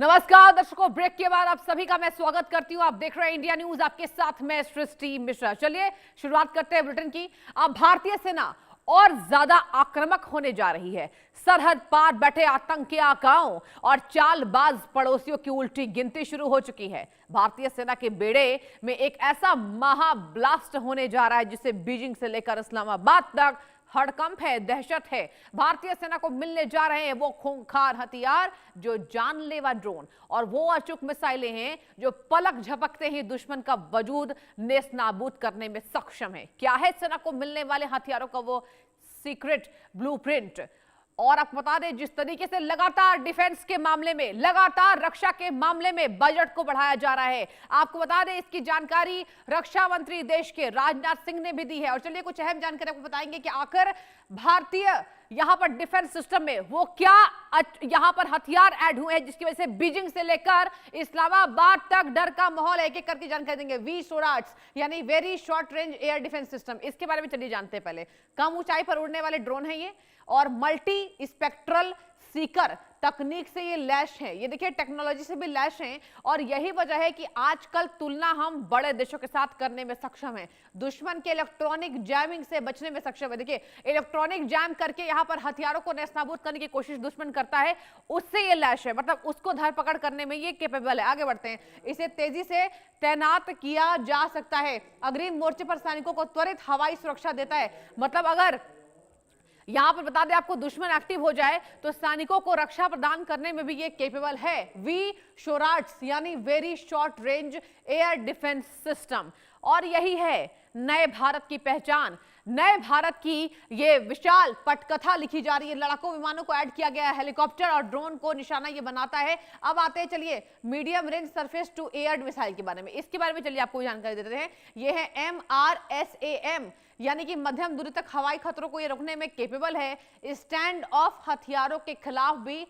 नमस्कार दर्शकों, ब्रेक के बाद आप सभी का मैं स्वागत करती हूं। आप देख रहे हैं इंडिया न्यूज, आपके साथ मैं सृष्टि मिश्रा। चलिए शुरुआत करते हैं बुलेटिन की। अब भारतीय सेना और ज्यादा आक्रामक होने जा रही है। सरहद पार बैठे आतंकियों और चालबाज पड़ोसियों की उल्टी गिनती शुरू हो चुकी है। भारतीय सेना के बेड़े में एक ऐसा महाब्लास्ट होने जा रहा है जिसे बीजिंग से लेकर इस्लामाबाद तक हड़कंप है, दहशत है। भारतीय सेना को मिलने जा रहे हैं वो खूंखार हथियार, जो जानलेवा ड्रोन और वो अचूक मिसाइलें हैं जो पलक झपकते ही दुश्मन का वजूद नेस्तनाबूद करने में सक्षम है। क्या है सेना को मिलने वाले हथियारों का वो सीक्रेट ब्लूप्रिंट? और आपको बता दें, जिस तरीके से लगातार डिफेंस के मामले में, लगातार रक्षा के मामले में बजट को बढ़ाया जा रहा है, आपको बता दें इसकी जानकारी रक्षा मंत्री देश के राजनाथ सिंह ने भी दी है। और चलिए कुछ अहम जानकारी आपको बताएंगे कि आखिर भारतीय यहां पर डिफेंस सिस्टम में वो क्या यहां पर हथियार ऐड हुए हैं जिसकी वजह से बीजिंग से लेकर इस्लामाबाद तक डर का माहौल है। एक एक करके जानकारी देंगे। वी सोराट्स यानी very short range air defence system, इसके बारे में चलिए जानते हैं। पहले, कम ऊंचाई पर उड़ने वाले ड्रोन है ये और मल्टी स्पेक्ट्रल सीकर तकनीक से ये लैस है। ये देखिए टेक्नोलॉजी से भी लैस हैं और यही वजह है कि आजकल तुलना हम बड़े देशों के साथ करने में सक्षम हैं। दुश्मन के इलेक्ट्रॉनिक जैमिंग से बचने में सक्षम है। देखिए इलेक्ट्रॉनिक जैम करके यहां पर हथियारों को नेस्तनाबूद करने की कोशिश दुश्मन करता है, उससे ये लैस है, मतलब उसको धरपकड़ करने में ये कैपेबल है। आगे बढ़ते हैं। इसे तेजी से तैनात किया जा सकता है। अग्रिम मोर्चे पर सैनिकों को त्वरित हवाई सुरक्षा देता है। मतलब अगर यहां पर बता दें आपको, दुश्मन एक्टिव हो जाए तो सैनिकों को रक्षा प्रदान करने में भी ये कैपेबल है। वी शोराट्स यानी very short range air defence system. और यही है नए भारत की पहचान। नए भारत की ये विशाल पटकथा लिखी जा रही है। लड़ाकू विमानों को ऐड किया गया है, हेलीकॉप्टर और ड्रोन को निशाना ये बनाता है। अब आते हैं चलिए medium range surface to air missile के बारे में। इसके बारे में चलिए आपको जानकारी देते हैं। ये है MRSAM यानी कि मध्यम दूरी तक हवाई खतरों को ये रोकने में कैपेबल है। स्टैंड ऑफ हथियारों के खिलाफ भी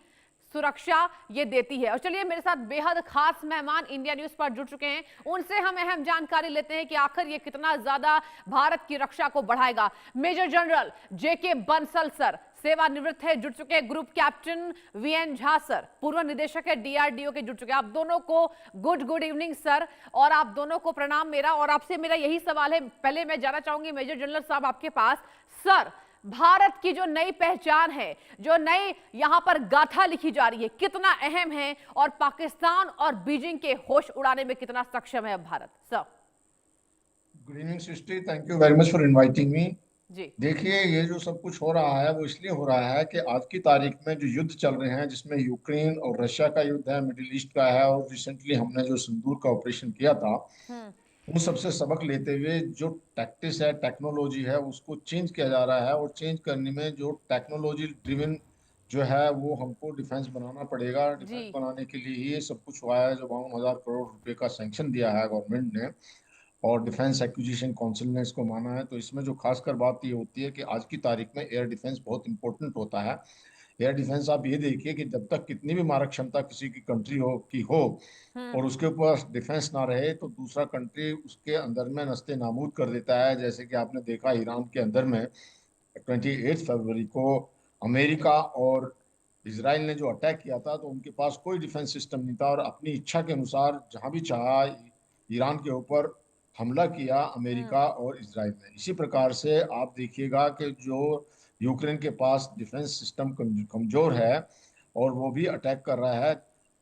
सुरक्षा ये देती है। और चलिए मेरे साथ बेहद खास मेहमान इंडिया न्यूज पर जुड़ चुके हैं, उनसे हम अहम जानकारी लेते हैं कि आखिर ये कितना ज्यादा भारत की रक्षा को बढ़ाएगा। Major general JK Bansal sir सेवानिवृत्त है, जुड़ चुके हैं। Group captain VN Jha sir पूर्व निदेशक है DRDO के, जुड़ चुके हैं। आप दोनों को गुड इवनिंग सर, और आप दोनों को प्रणाम मेरा। और आपसे मेरा यही सवाल है, पहले मैं जाना चाहूंगी मेजर जनरल साहब आपके पास। सर, भारत की जो नई पहचान है, जो नई यहां पर गाथा लिखी जा रही है, कितना अहम है और पाकिस्तान और बीजिंग के होश उड़ाने में कितना सक्षम है अब भारत? Sir good evening Srishti, thank you very much for inviting me. जी। देखिए, ये जो सब कुछ हो रहा है वो इसलिए हो रहा है कि आज की तारीख में जो युद्ध चल रहे हैं, जिसमें यूक्रेन और रशिया का युद्ध है, मिडिल ईस्ट का है, और रिसेंटली हमने जो सिंदूर का ऑपरेशन किया था, हम्म। उन सबसे सबक लेते हुए जो टैक्टिस है, टेक्नोलॉजी है, उसको चेंज किया जा रहा है। और चेंज करने में जो टेक्नोलॉजी ड्रिवन जो है वो हमको डिफेंस बनाना पड़ेगा। जी। डिफेंस बनाने के लिए ही ये सब कुछ हुआ है। जो 52,000 करोड़ रुपए का सैंक्शन दिया है गवर्नमेंट ने और डिफेंस एक्विजिशन काउंसिल ने इसको माना है, तो इसमें जो खासकर बात ये होती है कि आज की तारीख में एयर डिफेंस बहुत इंपॉर्टेंट होता है। एयर डिफेंस, आप ये देखिए कि जब तक कितनी भी मारक क्षमता किसी की कंट्री हो हम्म। और उसके ऊपर डिफेंस ना रहे, तो दूसरा कंट्री उसके अंदर में नस्ते नाबूद कर देता है। जैसे कि आपने देखा ईरान के अंदर में 28 फरवरी को अमेरिका और इसराइल ने जो अटैक किया था, तो उनके पास कोई डिफेंस सिस्टम नहीं था और अपनी इच्छा के अनुसार जहां भी चाहा ईरान के ऊपर हमला किया हम्म। अमेरिका और इसराइल ने। इसी प्रकार से आप देखिएगा कि जो यूक्रेन के पास डिफेंस सिस्टम कमजोर है और वो भी अटैक कर रहा है।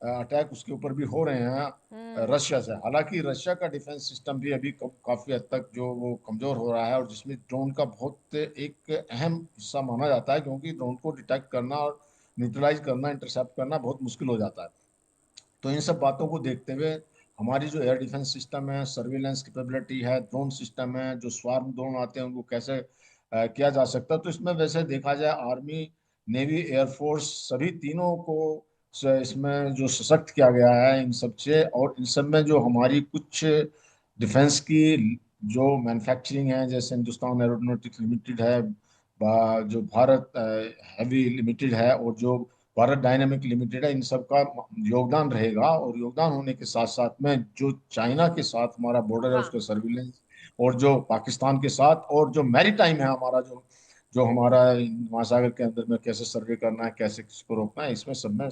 अटैक उसके ऊपर भी हो रहे हैं हम्म। रशिया से। हालांकि रशिया का डिफेंस सिस्टम भी अभी काफी हद तक जो वो कमजोर हो रहा है, और जिसमें ड्रोन का बहुत एक अहम हिस्सा माना जाता है, क्योंकि ड्रोन को डिटेक्ट करना और न्यूट्रलाइज करना, इंटरसेप्ट करना बहुत मुश्किल हो जाता है। तो इन सब बातों को देखते हुए हमारी जो एयर डिफेंस सिस्टम है, सर्विलेंस कैपेबिलिटी है, ड्रोन सिस्टम है, जो स्वार्म ड्रोन आते हैं उनको कैसे किया जा सकता है, तो इसमें वैसे देखा जाए आर्मी, नेवी, एयरफोर्स सभी तीनों को इसमें जो सशक्त किया गया है इन सब से। और इन सब में जो हमारी कुछ डिफेंस की जो मैन्युफैक्चरिंग है, जैसे हिंदुस्तान एरोनॉटिक्स लिमिटेड है, जो भारत हैवी लिमिटेड है, और जो भारत डायनामिक लिमिटेड है, इन सब का योगदान रहेगा। और योगदान होने के साथ साथ में जो चाइना के साथ हमारा बॉर्डर है हाँ। उसका सर्विलेंस, और जो पाकिस्तान के साथ, और जो मैरीटाइम है हमारा, जो जो हमारा महासागर के अंदर में कैसे सर्वे करना है, कैसे किसको रोकना है, इसमें सब में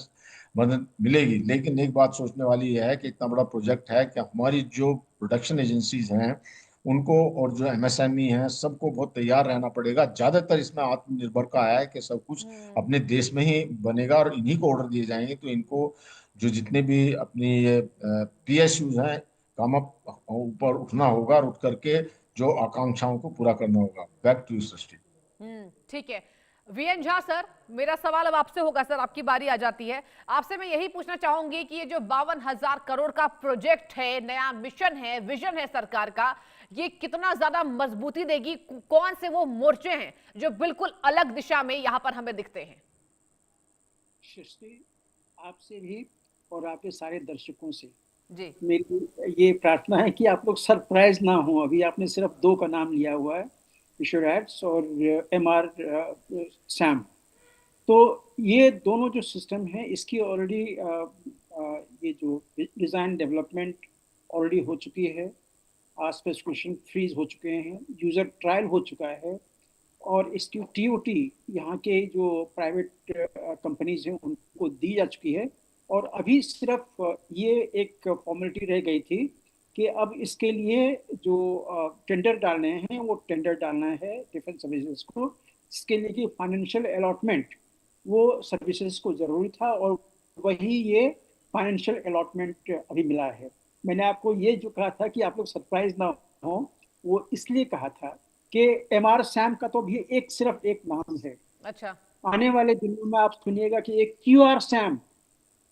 मदद मिलेगी। लेकिन एक बात सोचने वाली यह है कि इतना बड़ा प्रोजेक्ट है कि हमारी जो प्रोडक्शन एजेंसीज हैं उनको, और जो एमएसएमई हैं, सबको बहुत तैयार रहना पड़ेगा। ज्यादातर इसमें आत्मनिर्भर का है कि सब कुछ हम्म। अपने देश में ही बनेगा और इन्हीं को ऑर्डर दिए जाएंगे। तो इनको जो जितने भी अपनी ये पीएसयूज हैं, काम अप ऊपर उठना होगा और उठ करके जो आकांक्षाओं को पूरा करना होगा। बैक टू यू सृष्टि। ठीक है। वीएन झा सर, मेरा सवाल अब आपसे होगा सर, आपकी बारी आ जाती है। आपसे मैं यही पूछना चाहूंगी कि ये जो 52,000 करोड़ का प्रोजेक्ट है, नया मिशन है, विजन है सरकार का, ये कितना ज्यादा मजबूती देगी? कौन से वो मोर्चे हैं जो बिल्कुल अलग दिशा में यहां पर हमें दिखते हैं? सृष्टि, आपसे भी और आपके सारे दर्शकों से जी। मेरी ये प्रार्थना है कि आप लोग सरप्राइज ना हो। अभी आपने सिर्फ दो का नाम लिया हुआ है, विश्वरैट्स और एमआर सैम। तो ये दोनों जो सिस्टम है, इसकी ऑलरेडी ये जो डिज़ाइन डेवलपमेंट ऑलरेडी हो चुकी है, स्पेसिफिकेशन फ्रीज हो चुके हैं, यूज़र ट्रायल हो चुका है, और इसकी टीओटी यहाँ के जो प्राइवेट कंपनीज हैं उनको दी जा चुकी है। और अभी सिर्फ ये एक फॉर्मेलिटी रह गई थी कि अब इसके लिए जो टेंडर डालने हैं वो टेंडर डालना है डिफेंस सर्विसेज को। इसके लिए कि फाइनेंशियल अलॉटमेंट वो सर्विसेज को जरूरी था, और वही ये फाइनेंशियल अलॉटमेंट अभी मिला है। मैंने आपको ये जो कहा था कि आप लोग सरप्राइज ना हो, वो इसलिए कहा था कि एमआर सैम का तो भी सिर्फ एक नाम है। अच्छा। आने वाले दिनों में आप सुनिएगा कि एक क्यूआर सैम,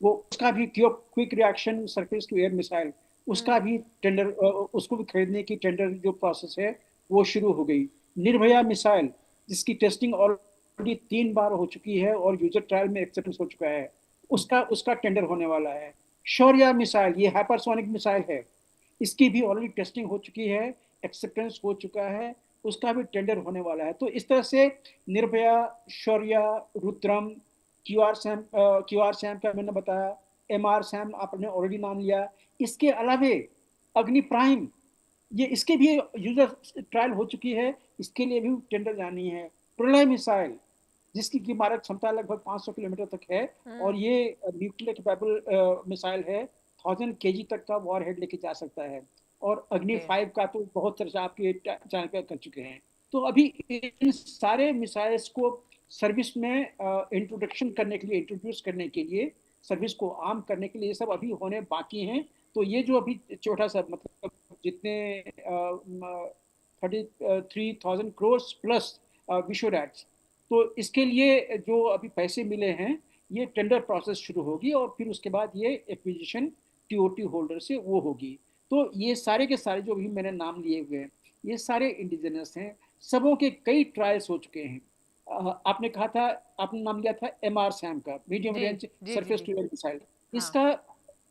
वो उसका भी quick reaction surface to air missile, उसका भी टेंडर, उसको भी खरीदने की टेंडर जो प्रोसेस है वो शुरू हो गई। निर्भया मिसाइल, जिसकी टेस्टिंग ऑलरेडी 3 बार हो चुकी है और यूजर ट्रायल में एक्सेप्टेंस हो चुका है, उसका उसका टेंडर होने वाला है। शौर्य मिसाइल, ये हाइपरसोनिक मिसाइल है, इसकी भी ऑलरेडी टेस्टिंग हो चुकी है, एक्सेप्टेंस हो चुका है, उसका भी टेंडर होने वाला है। तो इस तरह से निर्भया, शौर्य, रुद्रम, क्यूआर सैम का मैंने बताया, एमआर सैम आपने ऑलरेडी नाम लिया। इसके अलावे अग्नि प्राइम, ये इसके भी यूजर ट्रायल हो चुकी है, इसके लिए भी टेंडर जानी है। प्रलय मिसाइल, जिसकी की मारक क्षमता लगभग 500 किलोमीटर तक है, और ये न्यूक्लियर कैपेबल मिसाइल है, 1000 kg तक का वॉर हेड लेके जा सकता है। और अग्नि ओके। 5 का तो बहुत चर्चा आपके चैनल पर कर चुके हैं। तो अभी इन सारे मिसाइल्स को सर्विस में इंट्रोडक्शन करने के लिए, इंट्रोड्यूस करने के लिए, सर्विस को आम करने के लिए, ये सब अभी होने बाकी हैं। तो ये जो अभी छोटा सा, मतलब जितने 33,000 करोड़ प्लस विश्वरैट्स, तो इसके लिए जो अभी पैसे मिले हैं, ये टेंडर प्रोसेस शुरू होगी, और फिर उसके बाद ये एक्विजिशन टीओटी होल्डर से वो होगी। तो ये सारे के सारे जो भी मैंने नाम लिए हुए हैं, ये सारे इंडिजिनस हैं, सबों के कई ट्रायल्स हो चुके हैं। आपने कहा था, आपने नाम लिया था एमआर सैम का, मीडियम जी रेंज जी जी सरफेस जी। To air missile. हाँ। इसका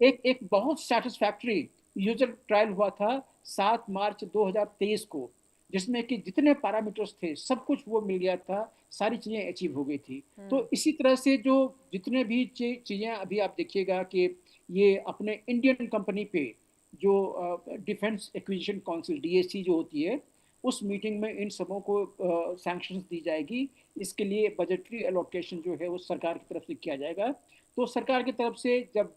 एक एक बहुत सेटिस्फैक्ट्री यूजर ट्रायल हुआ था 7 मार्च 2023 को, जिसमें कि जितने पैरामीटर्स थे सब कुछ वो मिल गया था, सारी चीज़ें अचीव हो गई थी। तो इसी तरह से जो जितने भी चीज़ें अभी आप देखिएगा कि ये अपने इंडियन कंपनी पे जो डिफेंस एक्विजिशन काउंसिल डीएसी जो होती है, उस मीटिंग में इन सबों को सैंक्शंस दी जाएगी। इसके लिए बजटरी एलोकेशन जो है वो सरकार की तरफ से किया जाएगा। तो सरकार की तरफ से जब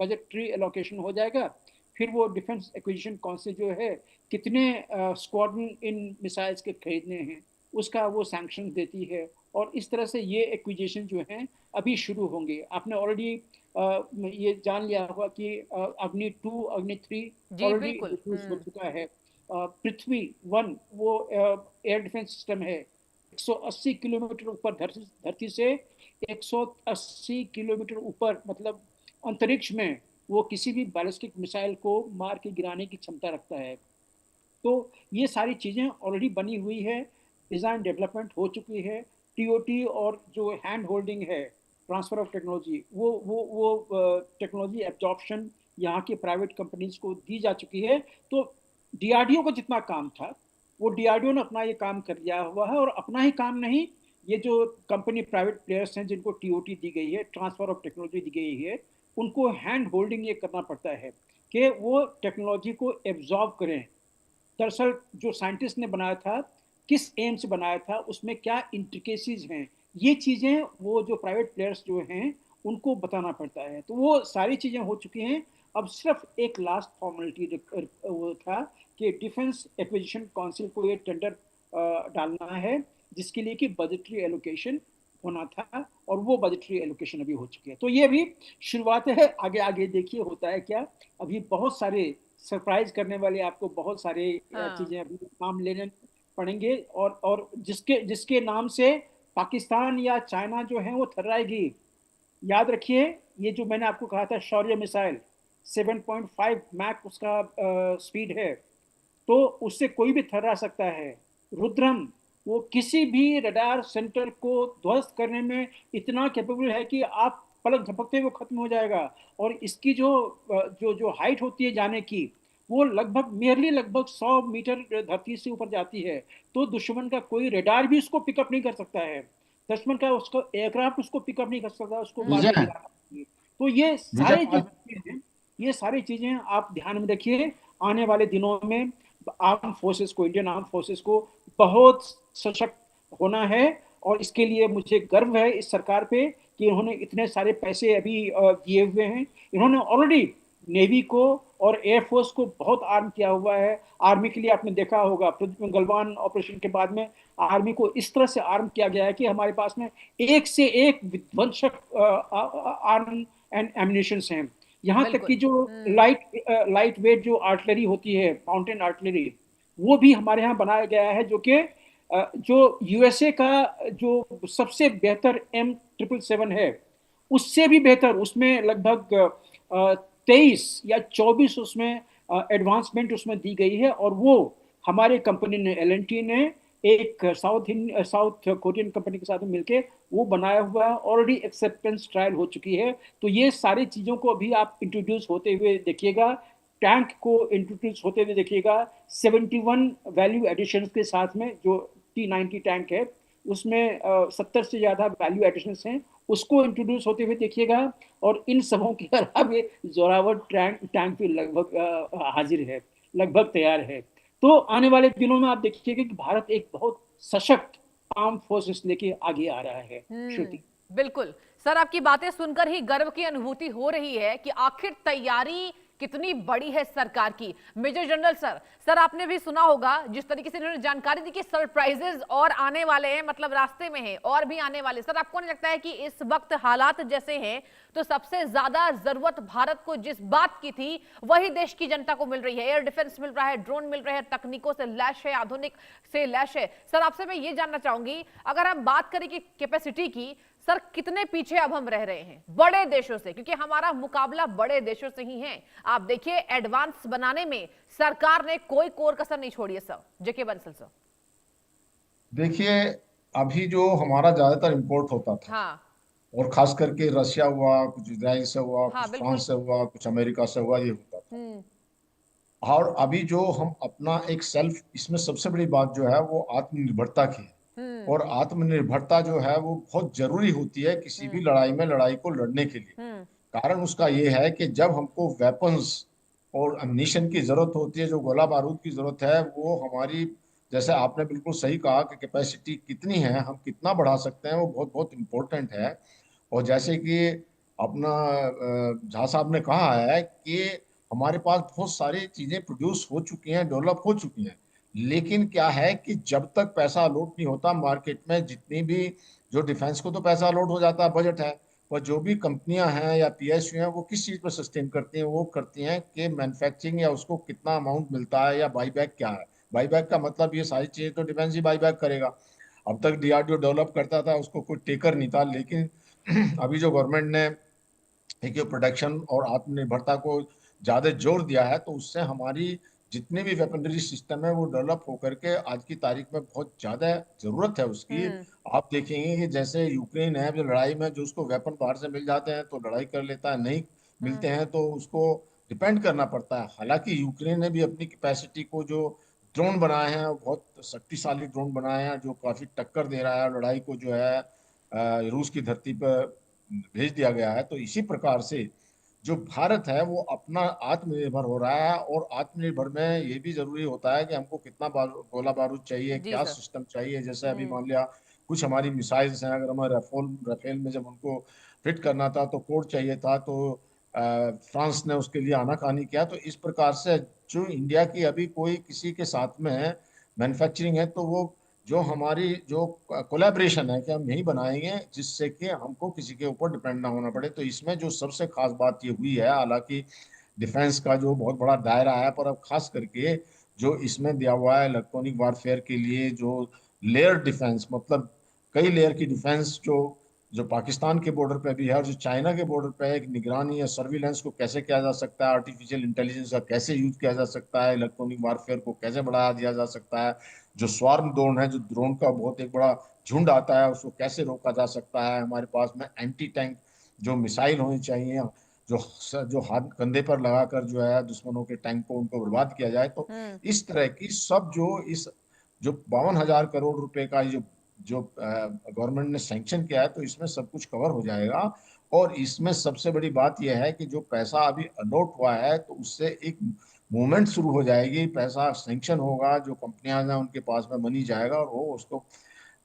बजटरी एलोकेशन हो जाएगा, फिर वो डिफेंस एक्विजिशन काउंसिल जो है कितने स्क्वाड्रन इन मिसाइल्स के खरीदने हैं, उसका वो सैंक्शन देती है। और इस तरह से ये एक्विजिशन जो हैं अभी शुरू होंगे। आपने ऑलरेडी ये जान लिया होगा कि अग्नि 2, अग्नि 3 जी ऑलरेडी बिल्कुल। इंट्रोड्यूस हो चुका है। पृथ्वी 1 वो एयर डिफेंस सिस्टम है, 180 किलोमीटर ऊपर धरती से 180 किलोमीटर ऊपर, मतलब अंतरिक्ष में वो किसी भी बैलिस्टिक मिसाइल को मार के गिराने की क्षमता रखता है। तो ये सारी चीज़ें ऑलरेडी बनी हुई है, डिज़ाइन डेवलपमेंट हो चुकी है। टीओटी और जो हैंड होल्डिंग है, ट्रांसफर ऑफ टेक्नोलॉजी, वो टेक्नोलॉजी एब्जॉर्प्शन यहाँ के प्राइवेट कंपनीज को दी जा चुकी है। तो डीआरडीओ को जितना काम था, वो डीआरडीओ ने अपना ये काम कर लिया हुआ है। और अपना ही काम नहीं, ये जो कंपनी प्राइवेट प्लेयर्स हैं जिनको टीओटी दी गई है, ट्रांसफर ऑफ टेक्नोलॉजी दी गई है, उनको हैंड होल्डिंग ये करना पड़ता है कि वो टेक्नोलॉजी को एब्जॉर्ब करें। दरअसल जो साइंटिस्ट ने बनाया था किस एम से बनाया था, उसमें क्या इंट्रिकेसीज हैं, ये चीज़ें वो जो प्राइवेट प्लेयर्स जो हैं उनको बताना पड़ता है। तो वो सारी चीज़ें हो चुकी हैं। अब सिर्फ एक लास्ट फॉर्मेलिटी वो था कि डिफेंस एक्विजिशन काउंसिल को ये टेंडर डालना है, जिसके लिए कि बजटरी एलोकेशन होना था, और वो बजटरी एलोकेशन अभी हो चुकी है। तो ये भी शुरुआत है, आगे आगे देखिए होता है क्या। अभी बहुत सारे सरप्राइज करने वाले आपको बहुत सारे हाँ। चीजें अभी नाम लेने पड़ेंगे, और जिसके जिसके नाम से पाकिस्तान या चाइना जो है वो थर्राएगी। याद रखिए, ये जो मैंने आपको कहा था शौर्य मिसाइल, 7.5 मैक उसका स्पीड है, तो उससे कोई भी थर्रा सकता है। रुद्रम, वो किसी भी रडार सेंटर को ध्वस्त करने में इतना कैपेबल है कि आप पलक झपकते हुए खत्म हो जाएगा। और इसकी जो जो जो हाइट होती है जाने की, वो लगभग 100 मीटर धरती से ऊपर जाती है। तो दुश्मन का कोई रडार भी उसको पिकअप नहीं कर सकता है, दुश्मन का उसको एयरक्राफ्ट उसको पिकअप नहीं कर सकता, उसको मार के विजय गिरा सकती है। तो ये विजय सारे जो चीजें हैं, ये सारी चीजें आप ध्यान में रखिए। आने वाले दिनों में आर्म फोर्सेस को, इंडियन आर्म फोर्सेस को बहुत सशक्त होना है। और इसके लिए मुझे गर्व है इस सरकार पे कि इन्होंने इतने सारे पैसे अभी दिए हुए हैं। इन्होंने ऑलरेडी नेवी को और एयरफोर्स को बहुत आर्म किया हुआ है। आर्मी के लिए आपने देखा होगा गलवान ऑपरेशन के बाद में आर्मी को इस तरह से आर्म किया गया है कि हमारे पास में एक से एक विध्वंसक आर्म एंड एम्यूनिशन हैं। यहाँ तक कि बिल्कुल। जो लाइट वेट जो आर्टिलरी होती है, माउंटेन आर्टिलरी, वो भी हमारे यहाँ बनाया गया है, जो कि जो यूएसए का जो सबसे बेहतर M777 है, उससे भी बेहतर, उसमें लगभग 23 या 24 उसमें एडवांसमेंट उसमें दी गई है। और वो हमारे कंपनी ने, LNT ने, एक साउथ कोरियन कंपनी के साथ मिलके वो बनाया हुआ है। ऑलरेडी एक्सेप्टेंस ट्रायल हो चुकी है। तो ये सारी चीज़ों को अभी आप इंट्रोड्यूस होते हुए देखिएगा, टैंक को इंट्रोड्यूस होते हुए देखिएगा 71 वैल्यू एडिशन के साथ में। जो T90 टैंक है उसमें 70 से ज़्यादा वैल्यू एडिशन हैं, उसको इंट्रोड्यूस होते हुए देखिएगा। और इन सबों के अलावा जोरावर टैंक भी लगभग हाजिर है, लगभग तैयार है। तो आने वाले दिनों में आप देखिएगा कि भारत एक बहुत सशक्त आर्म फोर्सेस लेके आगे आ रहा है। श्रुति, बिल्कुल। सर, आपकी बातें सुनकर ही गर्व की अनुभूति हो रही है कि आखिर तैयारी कितनी बड़ी है सरकार की। मेजर जनरल सर, आपने भी सुना होगा जिस तरीके से इन्होंने जानकारी दी कि सरप्राइजेस और आने वाले हैं, मतलब रास्ते में हैं और भी आने वाले। सर, आपको नहीं लगता है कि इस वक्त हालात जैसे हैं तो सबसे ज्यादा जरूरत भारत को जिस बात की थी वही देश की जनता को मिल रही है? एयर डिफेंस मिल रहा है, ड्रोन मिल रहे हैं, तकनीकों से लैश है, आधुनिक से लैश है। सर, आपसे मैं ये जानना चाहूंगी, अगर हम बात करें कि कैपेसिटी की, सर कितने पीछे अब हम रह रहे हैं बड़े देशों से? क्योंकि हमारा मुकाबला बड़े देशों से ही है। आप देखिए, एडवांस बनाने में सरकार ने कोई कोर कसर नहीं छोड़ी है। सर जेके बंसल सर, देखिए, अभी जो हमारा ज्यादातर इंपोर्ट होता था, हाँ और खास करके रशिया हुआ, कुछ इजराइल से हुआ, हाँ कुछ बिल्कुल। फ्रांस से हुआ, कुछ अमेरिका से हुआ, ये होता था। हम्म। और अभी जो हम अपना एक सेल्फ, इसमें सबसे बड़ी बात जो है वो आत्मनिर्भरता की है। हम्म। और आत्मनिर्भरता जो है वो बहुत जरूरी होती है किसी भी हम्म। लड़ाई को लड़ने के लिए। हम्म। कारण उसका ये है कि जब हमको वेपन्स और अम्यूनिशन की जरूरत होती है, जो गोला बारूद की जरूरत है, वो हमारी, जैसे आपने बिल्कुल सही कहा कि कैपेसिटी कितनी है, हम कितना बढ़ा सकते हैं, वो बहुत बहुत इम्पोर्टेंट है। और जैसे कि अपना झा साहब ने कहा है कि हमारे पास बहुत सारी चीजें प्रोड्यूस हो चुकी हैं, डेवलप हो चुकी हैं। लेकिन क्या है कि जब तक पैसा अलॉट नहीं होता मार्केट में, जितनी भी, जो डिफेंस को तो पैसा अलॉट हो जाता है, बजट है, पर जो भी कंपनियां हैं या PSU हैं, वो किस चीज पर सस्टेन करती हैं? वो करती हैं कि मैन्युफैक्चरिंग, या उसको कितना अमाउंट मिलता है, या बाईबैक क्या है। बाईबैक का मतलब ये सारी चीजें तो डिफेंस ही बाईबैक करेगा। अब तक DRDO डेवलप करता था, उसको कोई टेकर नहीं था। लेकिन अभी जो गवर्नमेंट ने एक प्रोडक्शन और आत्मनिर्भरता को ज्यादा जोर दिया है, तो उससे हमारी जितने भी वेपनरी सिस्टम है वो डेवलप होकर के आज की तारीख में बहुत ज्यादा जरूरत है उसकी। हम्म। आप देखेंगे कि जैसे यूक्रेन है, जो लड़ाई में जो उसको वेपन बाहर से मिल जाते हैं तो लड़ाई कर लेता है, नहीं हम्म। मिलते हैं तो उसको डिपेंड करना पड़ता है। हालांकि यूक्रेन ने भी अपनी कैपेसिटी को, जो ड्रोन बनाए हैं, वो बहुत शक्तिशाली ड्रोन बनाए हैं, जो काफी टक्कर दे रहा है लड़ाई को, जो है रूस की धरती पर भेज दिया गया है। तो इसी प्रकार से जो भारत है वो अपना आत्मनिर्भर हो रहा है, और आत्मनिर्भर में ये भी जरूरी होता है कि हमको कितना गोला बारूद चाहिए, जी क्या सर। सिस्टम चाहिए। जैसे अभी हम्म। मान लिया कुछ हमारी मिसाइल्स हैं, अगर हमें राफेल में जब उनको फिट करना था तो कोड चाहिए था, तो फ्रांस ने उसके लिए आनाकानी किया। तो इस प्रकार से जो इंडिया की अभी कोई किसी के साथ में है मैन्युफैक्चरिंग है, तो वो जो हमारी जो कोलैबोरेशन है कि हम यही बनाएंगे जिससे कि हमको किसी के ऊपर डिपेंड ना होना पड़े। तो इसमें जो सबसे खास बात ये हुई है, हालांकि डिफेंस का जो बहुत बड़ा दायरा है, पर अब खास करके जो इसमें दिया हुआ है इलेक्ट्रॉनिक वारफेयर के लिए जो लेयर डिफेंस, मतलब कई लेयर की डिफेंस, जो जो पाकिस्तान के बॉर्डर पे भी है और जो चाइना के बॉर्डर पे है, एक निगरानी या सर्विलेंस को कैसे किया जा सकता है, आर्टिफिशियल इंटेलिजेंस का कैसे यूज किया जा सकता है, इलेक्ट्रॉनिक वारफेयर को कैसे बढ़ावा दिया जा सकता है, जो स्वार्म ड्रोन है, जो ड्रोन का बहुत एक बड़ा झुंड आता है, उसको कैसे रोका जा सकता है, हमारे पास में एंटी टैंक जो मिसाइल होनी चाहिए, जो जो हाथ कंधे पर लगाकर जो है दुश्मनों के टैंक को उनको बर्बाद किया जाए। तो हम्म। इस तरह की सब जो इस जो 52,000 करोड़ रुपए का जो जो गवर्नमेंट ने सैंक्शन किया है, तो इसमें सब कुछ कवर हो जाएगा। और इसमें सबसे बड़ी बात यह है कि जो पैसा अभी अलॉट हुआ है, तो उससे एक मूवमेंट शुरू हो जाएगी, पैसा सैंक्शन होगा, जो कंपनियां हैं उनके पास में मनी जाएगा और वो उसको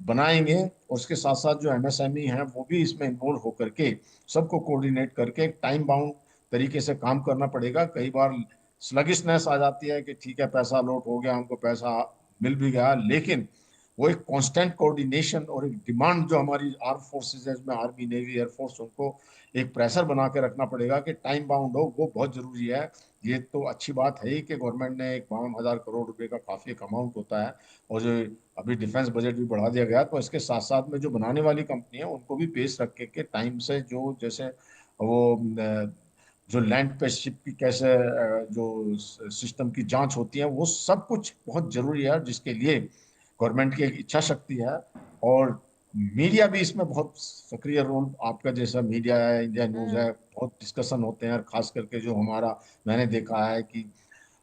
बनाएंगे। उसके साथ साथ जो एमएसएमई हैं वो भी इसमें इन्वॉल्व होकर के सबको कोऑर्डिनेट करके टाइम बाउंड तरीके से काम करना पड़ेगा। कई बार स्लगिशनेस आ जाती है कि ठीक है पैसा अलॉट हो गया, हमको पैसा मिल भी गया, लेकिन वो एक कांस्टेंट कोऑर्डिनेशन और एक डिमांड जो हमारी आर्म फोर्सेज है, इसमें आर्मी नेवी एयरफोर्स, उनको एक प्रेशर बना के रखना पड़ेगा कि टाइम बाउंड हो, वो बहुत जरूरी है। ये तो अच्छी बात है ही कि गवर्नमेंट ने एक 52,000 करोड़ रुपए का काफी एक अमाउंट होता है, और जो अभी डिफेंस बजट भी बढ़ा दिया गया, तो इसके साथ साथ में जो बनाने वाली कंपनी है उनको भी पेश रख के टाइम से जो जैसे वो जो लैंड पे शिप की कैसे जो सिस्टम की जांच होती है, वो सब कुछ बहुत जरूरी है, जिसके लिए गवर्नमेंट की एक इच्छा शक्ति है। और मीडिया भी इसमें बहुत सक्रिय रोल, आपका जैसा मीडिया है, इंडिया न्यूज हम्म। है, बहुत डिस्कशन होते हैं। और खास करके जो हमारा मैंने देखा है कि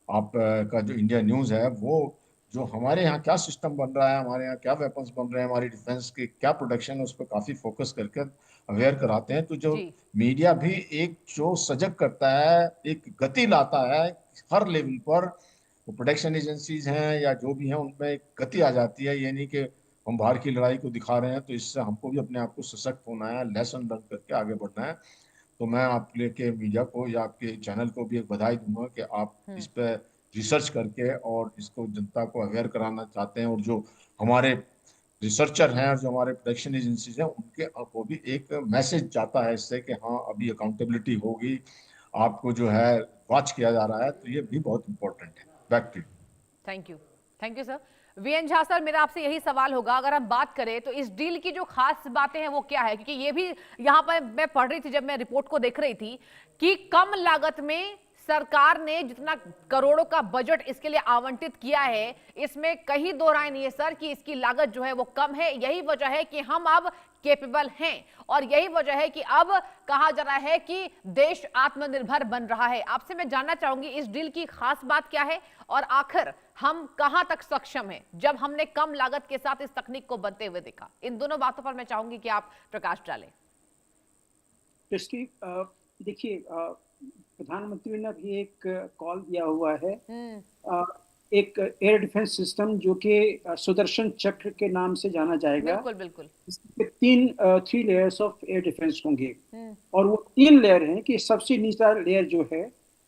आप का जो इंडिया न्यूज है, वो जो हमारे यहाँ क्या सिस्टम बन रहा है, हमारे यहाँ क्या वेपन्स बन रहे हैं, हमारी डिफेंस के क्या प्रोडक्शन है, उस पर काफी फोकस करके अवेयर कराते हैं। तो जो जी। मीडिया भी एक जो सजग करता है, एक गति लाता है हर लेवल पर, वो प्रोडक्शन एजेंसीज हैं या जो भी हैं, उनमें एक गति आ जाती है। ये नहीं कि हम बाहर की लड़ाई को दिखा रहे हैं, तो इससे हमको भी अपने आप को सशक्त होना है, लेसन लर्न करके आगे बढ़ना है। तो मैं आपके के मीडिया को या आपके चैनल को भी एक बधाई दूंगा कि आप हम्म। इस पे रिसर्च करके और इसको जनता को अवेयर कराना चाहते हैं। और जो हमारे रिसर्चर हैं और जो हमारे प्रोडक्शन एजेंसीज हैं, उनके को भी एक मैसेज जाता है इससे कि हाँ अभी अकाउंटेबिलिटी होगी, आपको जो है वॉच किया जा रहा है। तो ये भी बहुत इंपॉर्टेंट है। Back to you. Thank you. Thank you sir. VN Jha sir, मेरा आपसे यही सवाल होगा, अगर हम बात करें तो इस डील की जो खास बातें हैं वो क्या है, क्योंकि ये भी यहां पर मैं पढ़ रही थी जब मैं रिपोर्ट को देख रही थी कि कम लागत में सरकार ने जितना करोड़ों का बजट इसके लिए आवंटित किया है, इसमें कहीं दो राय नहीं है सर कि इसकी लागत जो है वो कम है। यही वजह है कि हम अब केपेबल हैं, और यही वजह है कि अब कहा जा रहा है कि देश आत्मनिर्भर बन रहा है। आपसे मैं जानना चाहूंगी इस डील की खास बात क्या है, और आखिर हम कहां तक सक्षम हैं जब हमने कम लागत के साथ इस तकनीक को बनते हुए देखा। इन दोनों बातों पर मैं चाहूंगी कि आप प्रकाश डालें। इसकी देखिए, प्रधानमंत्री ने भी एक कॉल दिया हुआ है। हम्म। अ, एक एयर डिफेंस सिस्टम जो कि सुदर्शन चक्र के नाम से जाना जाएगा। बिल्कुल बिल्कुल। इसमें three layers of air defence होंगे। हम्म। और वो तीन लेयर हैं कि सबसे नीचा लेयर जो है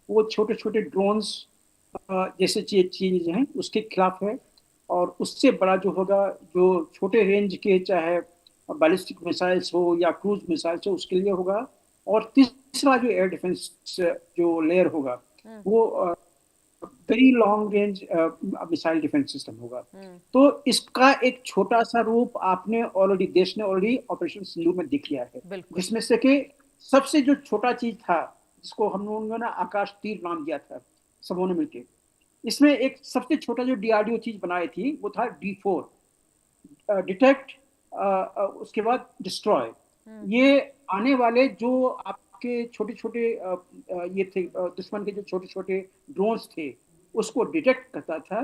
वो छोटे छोटे ड्रोन्स जैसे चीज हैं उसके खिलाफ है। और उससे बड़ा जो होगा, जो छोटे रेंज के चाहे बैलिस्टिक मिसाइल्स हो या क्रूज मिसाइल्स हो, उसके लिए होगा। और तीसरा जो एयर डिफेंस जो लेयर होगा हम्म। वो very long range missile defence system होगा। हम्म। तो इसका एक छोटा सा रूप आपने ऑलरेडी, देश ने ऑलरेडी ऑपरेशन सिंदूर में दिख लिया है। बिल्कुल। जिसमें से कि सबसे जो छोटा चीज था, जिसको हम लोगों ने आकाश तीर नाम दिया था सबों ने मिलकर, इसमें एक सबसे छोटा जो डीआरडीओ चीज बनाई थी वो था D4, डिटेक्ट, उसके बाद डिस्ट्रॉय। हम्म। ये आने वाले जो आपके छोटे छोटे ये थे, दुश्मन के जो छोटे छोटे ड्रोन्स थे, उसको डिटेक्ट करता था,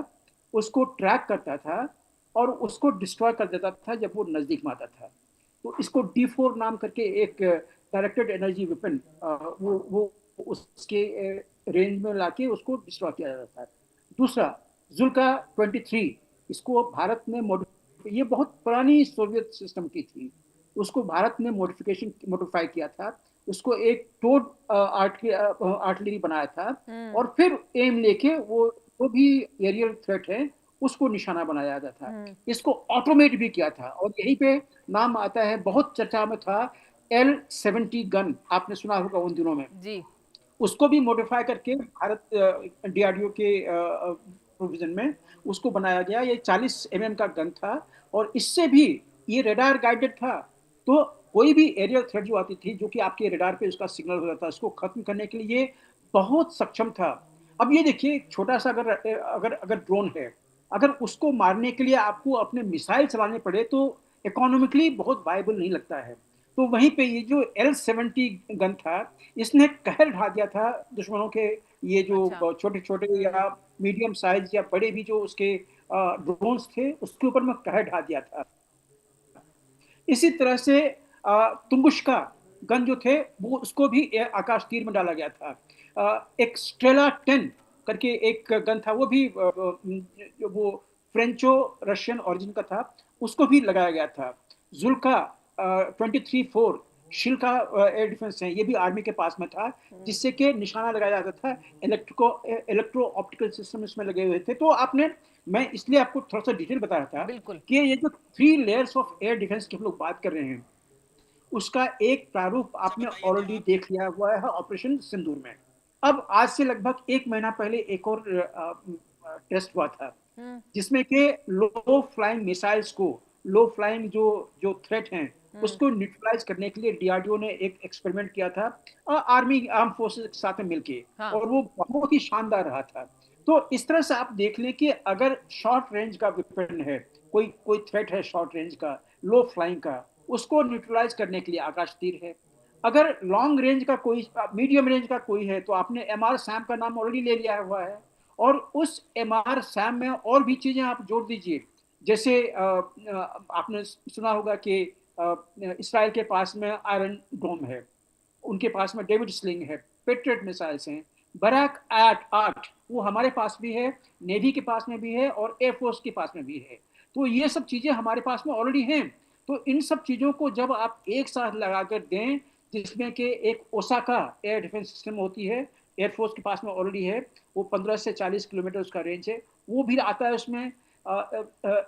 उसको ट्रैक करता था और उसको डिस्ट्रॉय कर देता था जब वो नजदीक में आता था। तो इसको D4 नाम करके एक डायरेक्टेड एनर्जी वेपन वो उसके रेंज में लाके उसको डिस्ट्रॉय किया जाता है। दूसरा, जुल्का 23, इसको भारत में ये बहुत पुरानी सोवियत सिस्टम की थी, उसको भारत ने मॉडिफाई किया था। उसको एक टोड आर्टिलरी बनाया था और फिर एम लेके वो भी एरियल थ्रेट है उसको निशाना बनाया जाता था। इसको ऑटोमेट भी किया था और यहीं पे नाम आता है, बहुत चर्चा में था, L-70 गन, आपने सुना होगा उन दिनों में। जी। उसको भी मॉडिफाई करके भारत डीआरडीओ के प्रोविजन में उसको बनाया गया। ये 40 mm का गन था और इससे भी ये रडार गाइडेड था, तो कोई भी एरियल थ्रेट जो आती थी, जो कि आपके रडार पे उसका सिग्नल हो जाता, उसको खत्म करने के लिए ये बहुत सक्षम था। अब ये देखिए, छोटा सा अगर अगर अगर ड्रोन है, अगर उसको मारने के लिए आपको अपने मिसाइल चलाने पड़े तो इकोनॉमिकली बहुत वायबल नहीं लगता है। तो वहीं पे ये जो L-70 गन था, इसने कहर ढा दिया था दुश्मनों के, ये अच्छा। जो छोटे छोटे या मीडियम साइज या बड़े भी जो उसके ड्रोन्स थे, उसके ऊपर में कहर ढा दिया था। इसी तरह से तुंगुश्का गन जो थे, वो उसको भी आकाश तीर में डाला गया था। एक स्ट्रेला 10 करके एक गन था, वो भी वो फ्रेंचो रशियन ओरिजिन का था, उसको भी लगाया गया था। जुल्का 23-4 शिल का एयर डिफेंस है, ये भी आर्मी के पास में था, जिससे कि निशाना लगाया जाता था। इलेक्ट्रो ऑप्टिकल सिस्टम इसमें लगे हुए थे। तो आपने, मैं इसलिए आपको थोड़ा सा डिटेल बता रहा था बिल्कुल। कि ये जो 3 लेयर्स ऑफ एयर डिफेंस की हम लोग बात कर रहे हैं, उसका एक प्रारूप आपने ऑलरेडी देख लिया हुआ है ऑपरेशन सिंदूर में। अब आज से लगभग 1 महीना पहले एक और टेस्ट हुआ था, जिसमें कि लो फ्लाइंग मिसाइल्स को, लो फ्लाइंग जो जो थ्रेट हैं, उसको न्यूट्रलाइज करने के लिए डीआरडीओ ने एक एक्सपेरिमेंट किया था आर्मी आर्म फोर्सेस के साथ में मिलके, हाँ। और वो बहुत ही शानदार रहा था। तो इस तरह से आप देख लें कि अगर शॉर्ट रेंज का वेपन है, कोई कोई थ्रेट है शॉर्ट रेंज का, लो फ्लाइंग का, उसको न्यूट्रलाइज करने के लिए आकाश तीर है। अगर लॉन्ग रेंज का कोई, मीडियम रेंज का कोई है, तो आपने एमआर सैम का नाम ऑलरेडी ले लिया हुआ है, और उस एमआर सैम में और भी चीजें आप जोड़ दीजिए। जैसे आपने सुना होगा कि इसराइल के पास में आयरन डोम है, उनके पास में डेविड स्लिंग है, पेट्रियट मिसाइल्स हैं, बराक 8 वो हमारे पास भी है, नेवी के पास में भी है और एयरफोर्स के पास में भी है। तो ये सब चीजें हमारे पास में ऑलरेडी हैं। तो इन सब चीजों को जब आप एक साथ लगा कर दें, जिसमें कि एक ओसाका एयर डिफेंस सिस्टम होती है, एयरफोर्स के पास में ऑलरेडी है, वो 15 से 40 किलोमीटर उसका रेंज है, वो भी आता है उसमें।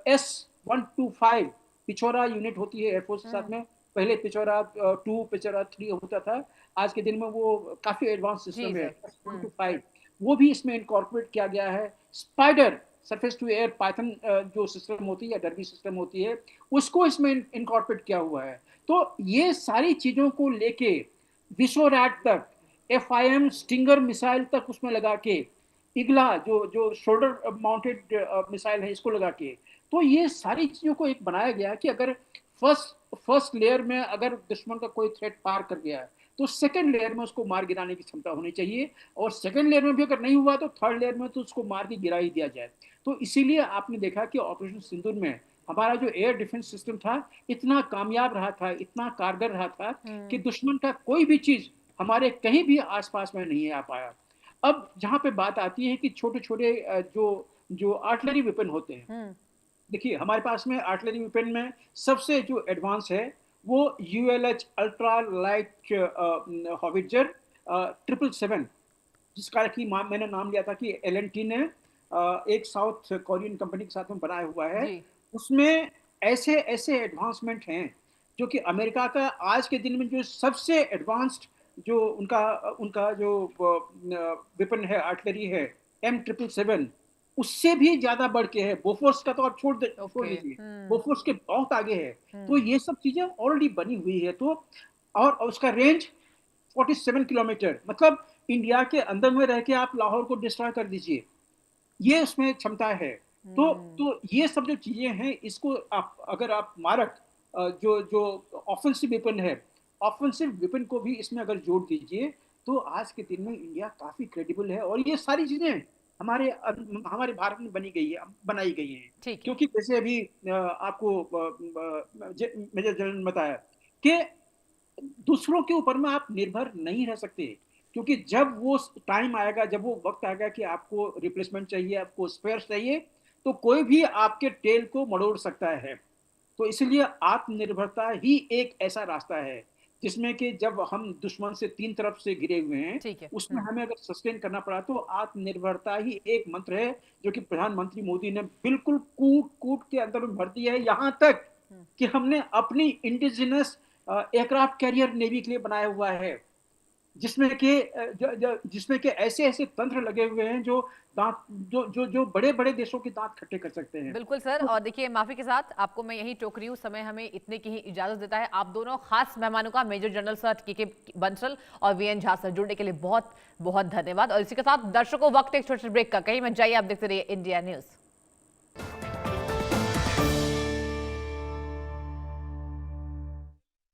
S-125 पिछोरा यूनिट होती है एयरफोर्स के साथ में। पहले पिछोरा 2, पिछोरा 3 होता था, आज के दिन में वो काफी एडवांस जी सिस्टम है। सर। S-125 वो भी इसमें इनकॉर्पोरेट किया गया है। Spyder surface to air Python जो सिस्टम होती है, डरबी सिस्टम होती है, उसको इसमें इनकॉर्पोरेट किया हुआ है। तो ये सारी चीजों को लेके विश्वरैट तक, FIM स्टिंगर मिसाइल तक उसमें लगा के, इगला जो जो शोल्डर माउंटेड मिसाइल है, इसको लगा के, तो ये सारी चीजों को एक बनाया गया कि अगर फर्स्ट लेयर में अगर दुश्मन का कोई थ्रेट पार कर गया है, तो सेकंड लेयर में उसको मार गिराने की क्षमता होनी चाहिए, और सेकंड लेयर में भी अगर नहीं हुआ तो थर्ड लेयर में तो उसको मार के गिरा ही दिया जाए। तो इसीलिए आपने देखा कि ऑपरेशन सिंदूर में हमारा जो एयर डिफेंस सिस्टम था, इतना कामयाब रहा था, इतना कारगर रहा था कि दुश्मन का कोई भी चीज हमारे कहीं भी आसपास में नहीं आ पाया। अब जहां पे बात आती है कि छोटे छोटे जो जो आर्टिलरी वेपन होते हैं, देखिए हमारे पास में आर्टिलरी वेपन में सबसे जो एडवांस है वो ULH अल्ट्रा लाइट हॉविट्जर 777, जिसका कि मैंने नाम लिया था कि LNT ने एक साउथ कोरियन कंपनी के साथ में बनाया हुआ है। जी। उसमें ऐसे ऐसे एडवांसमेंट हैं जो कि अमेरिका का आज के दिन में जो सबसे एडवांस्ड जो उनका उनका जो वेपन है, आर्टिलरी है, M777, उससे भी ज्यादा बढ़ के है। बोफोर्स का तो आप छोड़ ओके। दीजिए, बोफोर्स के बहुत आगे है। तो ये सब चीजें ऑलरेडी बनी हुई है। तो और उसका रेंज 47 किलोमीटर, मतलब इंडिया के अंदर में रह के आप लाहौर को डिस्ट्रॉय कर दीजिए, ये उसमें क्षमता है। तो ये सब जो चीजें हैं, इसको आप अगर आप मारक जो जो ऑफेंसिव वेपन है, ऑफेंसिव वेपन को भी इसमें अगर जोड़ दीजिए, तो आज के दिन में इंडिया काफी क्रेडिबल है। और ये सारी चीजें हमारे हमारे भारत में बनाई गई हैं। ठीक है। क्योंकि जैसे अभी आपको मेजर जनरल ने बताया कि दूसरों के ऊपर में आप निर्भर नहीं रह सकते। क्योंकि जब वो टाइम आएगा, जब वो वक्त आएगा कि आपको रिप्लेसमेंट चाहिए, आपको स्पेयर चाहिए, तो कोई भी आपके टेल को मरोड़ सकता है। तो इसलिए आत्मनिर्भरता ही एक ऐसा रास्ता है जिसमें कि जब हम दुश्मन से 3 तरफ से घिरे हुए हैं, ठीक है। उसमें हमें अगर सस्टेन करना पड़ा तो आत्मनिर्भरता ही एक मंत्र है जो कि प्रधानमंत्री मोदी ने बिल्कुल कूट-कूट के अंदर में भर दिया है, यहाँ तक कि हमने अपनी इंडिजिनस एयरक्राफ्ट कैरियर नेवी के लिए बनाया हुआ है, जिसमें के ऐसे-ऐसे तंत्र लगे हुए हैं जो दाँत जो बड़े-बड़े देशों के दाँत खट्टे कर सकते हैं। बिल्कुल सर, तो और देखिए माफी के साथ आपको मैं यही टोक रही हूँ, समय हमें इतने की ही इजाजत देता है। आप दोनों खास मेहमानों का मेजर जनरल सर के बंसल और वीएन झा सर जुड़ने के लिए बहुत बहुत धन्यवाद। और इसी के साथ दर्शकों वक्त एक छोटे ब्रेक का, कहीं मत जाइए, आप देखते रहिए इंडिया न्यूज।